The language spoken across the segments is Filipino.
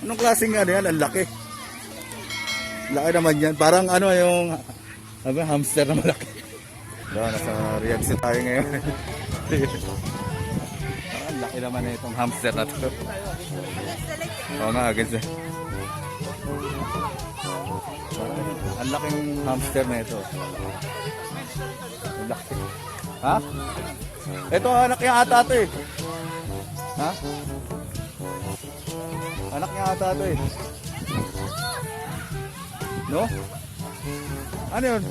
Anong klaseng ano yan? Ang laki. Laki naman yan. Parang ano yung hamster na malaki. Nasa Riyadh tayo ngayon. Ang laki naman na itong hamster na to. Oo nga, agad. Ang laking hamster na ito. Ang laki. Ha? Ito anak niya ata ito eh. Ha? Anak niya ata ito eh. No? Ano yun?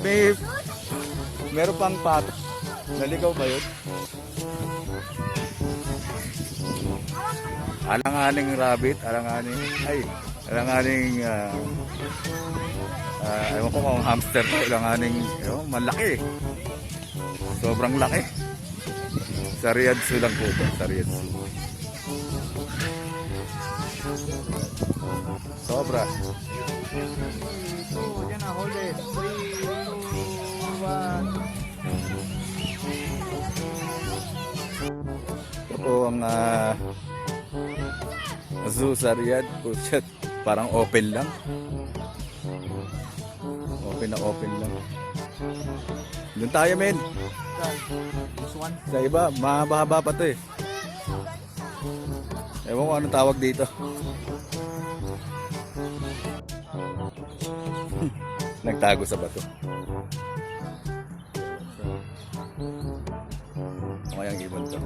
Meron pang pato. Naligaw ba yun? Alanganing rabbit, alanganing ewan ko kung hamster to, alanganing malaki. Sobrang laki. Sa Riyadh Zoo lang po ito, sa Riyadh Zoo. Sobra. Yan na, hold it. 3, 2, 1. Ito po ang zoo sa Riyadh. Parang open lang. Open na open lang. Doon tayo, men. Sa iba, mahaba pa to eh. Ewan ko anong tawag dito. Nagtago sa bato. Ano kayang ibon to?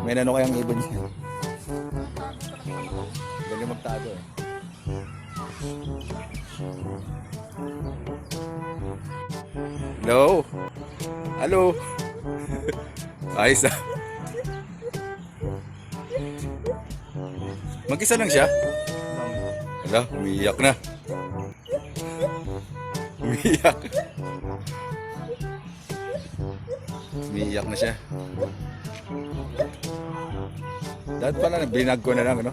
May ano kayang ibon niya? Dali magtago eh. Hello? Hello? Ayos ah. Mag-isa lang siya? Hala, umiiyak na. Umiiyak. Umiiyak na siya. Dahil pala, binag ko na lang, no?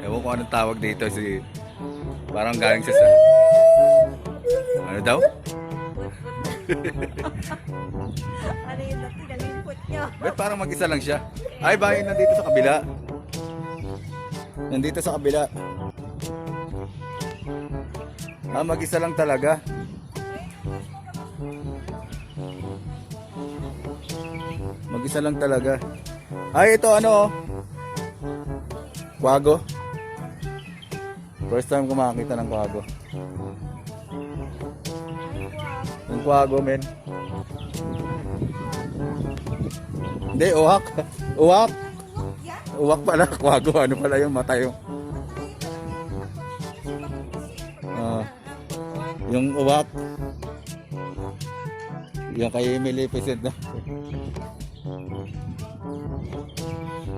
Ewan ko anong tawag dito. Parang galing siya sa... Ano daw? Ano yung nalimpot nyo? Ba't parang mag-isa lang siya? Ay, bahay nandito sa kabila. Nandito sa kabila. Ah, mag-isa lang talaga. Mag-isa lang talaga. Ay, ito ano? Kwago. First time ko makakita ng kwago. Yung kwago, men. Hindi, uwak. Uwak. Uwak pala, kwago. Ano pala yung mata yung... yung uwak. Yung kay Maleficent na.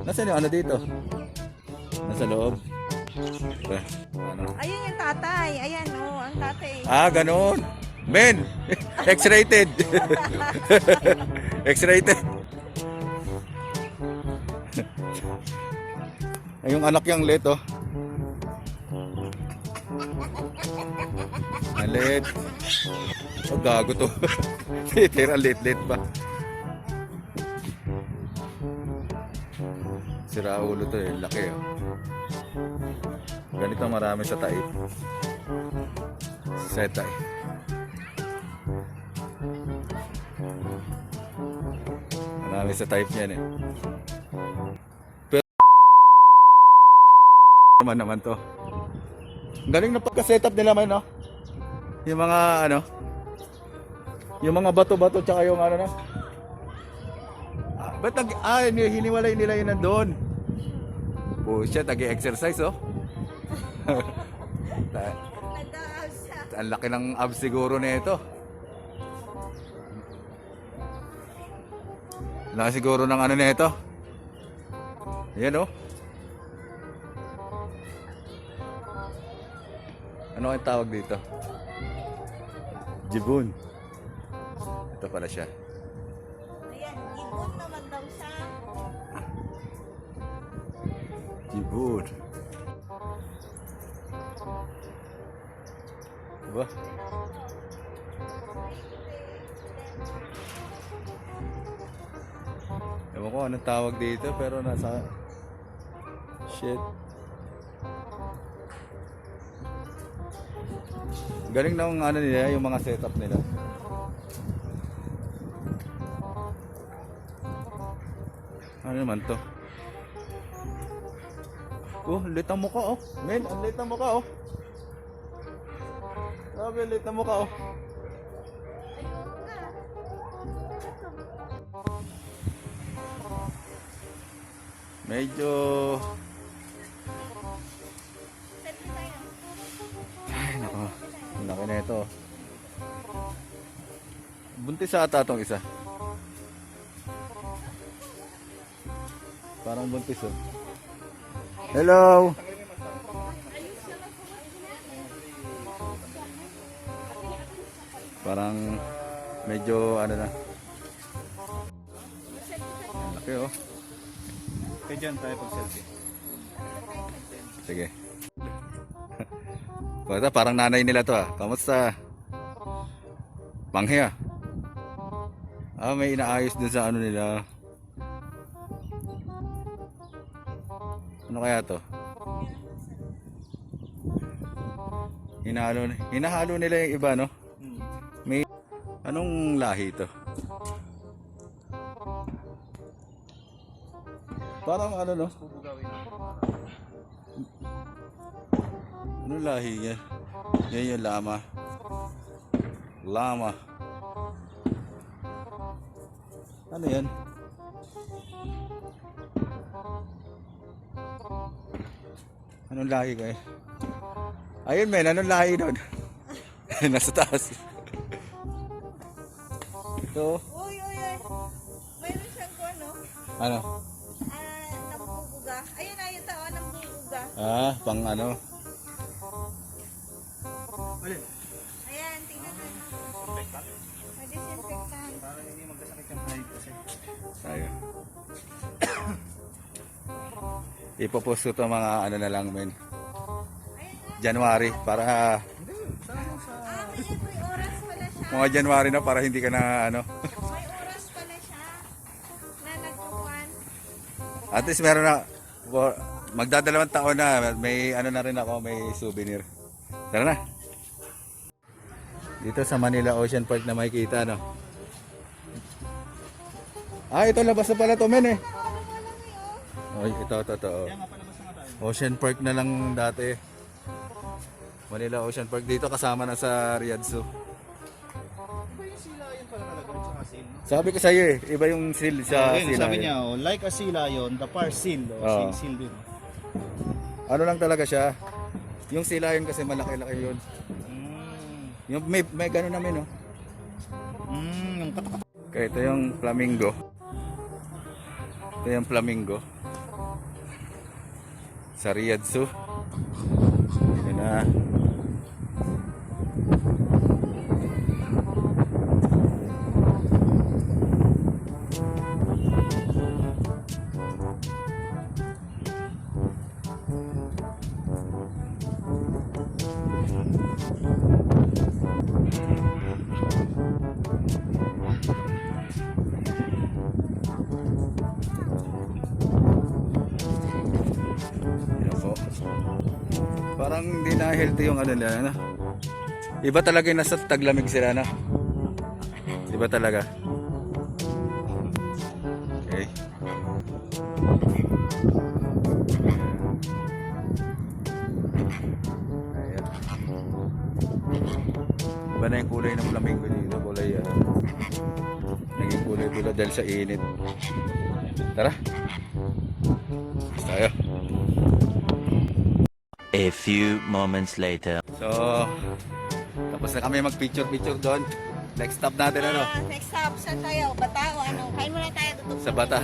Nasaan yung ano dito? Nasa loob. Ano? Ayun yung tatay. Ayan, oh, ang tatay. Ah, ganun. Men, X-rated. X-rated. Yung anak yung lit, oh. Lit. Oh, gago to. Tira lit pa. Sira ulo to eh. Laki, oh. Ganito marami sa taib. Setay. Marami sa type niyan eh. Pero naman to. Galing na pagka-setup nila man, no? Yung mga ano? Yung mga bato-bato tsaka yung ano na. Ba't hiniwalay nila yun nandun? Oh shit, nag-exercise oh. Ang laki ng abs siguro nito. Laki siguro ng ano nito. Yan oh. Ano ang tawag dito? Jibun. Ito pala siya. Ayan, ibon naman daw siya. Jibun. Diba? Ewan ko anong tawag dito pero nasa... Shit. Galing ng ano nila, yung mga setup nila. Ano naman to? Oh, lit ang mukha oh. Men, ang lit ang mukha oh. Grabe, lit ang mukha oh. Medyo... Ay, nako. Ang laki na ito. Buntis ata itong isa. Parang buntis oh. Hello! Parang medyo ano na. Ang laki oh. Kaya dyan tayo pag-selfie. Sige. Bata, parang nanay nila to ah. Kamusta? Panghe ah. Ah, may inaayos dun sa ano nila. Ano kaya to? Hinahalo nila yung iba no? May anong lahi to? Parang ano no? Anong lahi niya? Yan yung lama. Lama. Ano yan? Anong lahi kayo? Ayun men, anong lahi doon? Nasa taas. Ito. Uy, uy, uy. Mayroon siyang ko, no? Ano? Nambubuga. Ayun, ayun tao, nambubuga. Ah, pang ano? Alin? Ayan, tingnan mo. May disinfectant. Parang hindi magkasakit yung height kasi. Tayo. Ipopost ko to mga ano na lang men. January para Ah, may every oras pala siya. mga January na para hindi ka na ano. May oras pala siya. Na nagkukuhan. At least meron na magdadalawang taon na may ano na rin ako, may souvenir. Tara na. Dito sa Manila Ocean Park na makikita no. Ah, ito labas na pala to men eh. Oh, ito. Kaya nga palabas na nga tayo. Ocean Park na lang dati. Manila Ocean Park dito kasama na sa Riyadh Zoo. Iba yung sila yun pala talaga rin sa seal, no? Sabi ko sa iyo eh, iba yung seal sa Ayun, seal. sabi niya, oh, like a sea lion, the par seal. Oh, Oo. seal din. Ano lang talaga siya. Yung sea lion kasi malaki-laki yun. Yung may gano'n namin no. Yung katak. Kaya ito yung flamingo. Ito yung flamingo. Sa Riyadh Zoo. Yun na. Yan po. Parang hindi na healthy yung ano nila, ano? Iba talaga yung nasa taglamig sila, na. Iba talaga. Okay. Ayan. Iba na yung kulay ng flamingo dito. Kulay, naging kulay pula dahil sa init. Tara. Tayo. A few moments later. So, tapos na kami mag-picture doon. Next stop natin ano? Next stop, saan tayo? Bata o ano? Kain muna tayo. Tutok Sa Bata.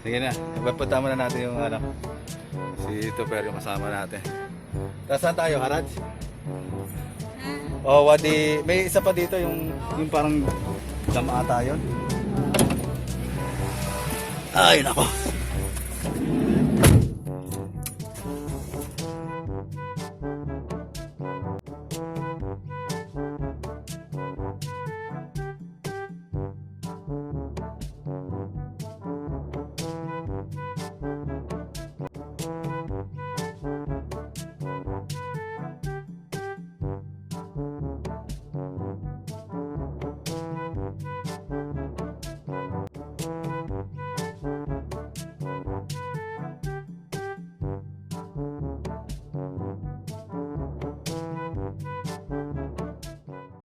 Sige na, ipapunta muna natin yung ano, si Tupper yung kasama natin. Tapos saan tayo, Haraj? Oh, Wadi, may isa pa dito yung parang dam ata yun. Ay, nako.